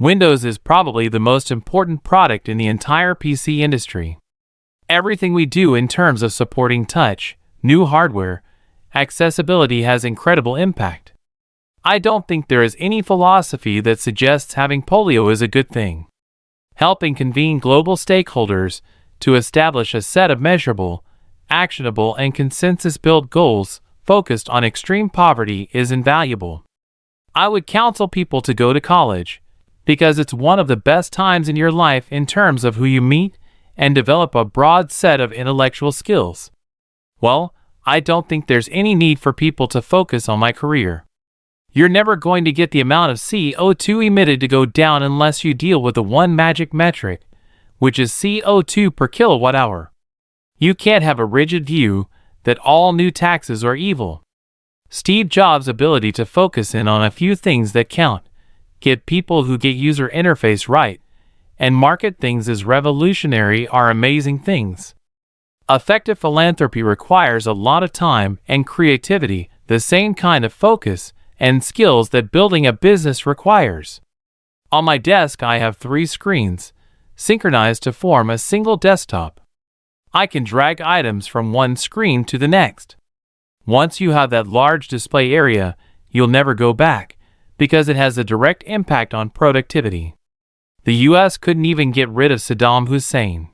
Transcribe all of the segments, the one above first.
Windows is probably the most important product in the entire PC industry. Everything we do in terms of supporting touch, new hardware, accessibility has incredible impact. I don't think there is any philosophy that suggests having polio is a good thing. Helping convene global stakeholders to establish a set of measurable, actionable, and consensus-built goals focused on extreme poverty is invaluable. I would counsel people to go to college, because it's one of the best times in your life in terms of who you meet and develop a broad set of intellectual skills. Well, I don't think there's any need for people to focus on my career. You're never going to get the amount of CO2 emitted to go down unless you deal with the one magic metric, which is CO2 per kilowatt hour. You can't have a rigid view that all new taxes are evil. Steve Jobs' ability to focus in on a few things that count, get people who get user interface right, and market things as revolutionary are amazing things. Effective philanthropy requires a lot of time and creativity, the same kind of focus and skills that building a business requires. On my desk I have 3 screens, synchronized to form a single desktop. I can drag items from one screen to the next. Once you have that large display area, you'll never go back, because it has a direct impact on productivity. The US couldn't even get rid of Saddam Hussein.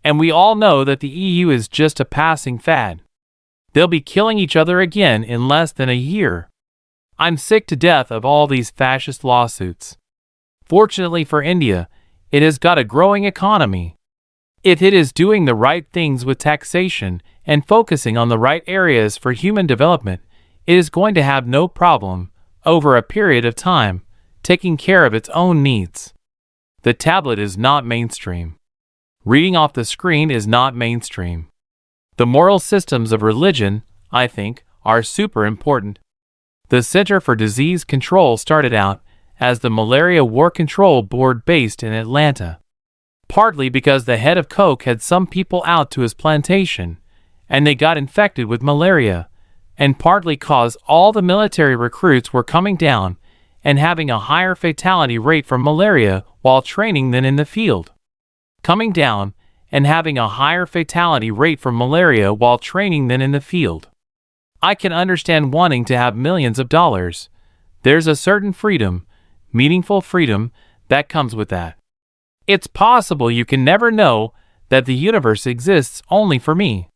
And we all know that the EU is just a passing fad. They'll be killing each other again in less than a year. I'm sick to death of all these fascist lawsuits. Fortunately for India, it has got a growing economy. If it is doing the right things with taxation and focusing on the right areas for human development, it is going to have no problem, over a period of time, taking care of its own needs. The tablet is not mainstream. Reading off the screen is not mainstream. The moral systems of religion, I think, are super important. The Center for Disease Control started out as the Malaria War Control Board based in Atlanta. Partly because the head of Coke had some people out to his plantation, and they got infected with malaria, and partly cause all the military recruits were coming down and having a higher fatality rate from malaria while training than in the field. Coming down and having a higher fatality rate from malaria while training than in the field. I can understand wanting to have millions of dollars. There's a certain freedom, meaningful freedom, that comes with that. It's possible you can never know that the universe exists only for me.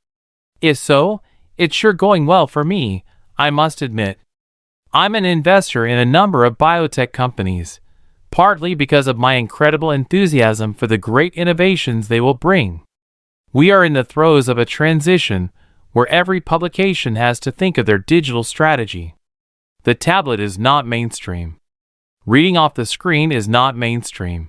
If so, it's sure going well for me, I must admit. I'm an investor in a number of biotech companies, partly because of my incredible enthusiasm for the great innovations they will bring. We are in the throes of a transition where every publication has to think of their digital strategy. The tablet is not mainstream. Reading off the screen is not mainstream.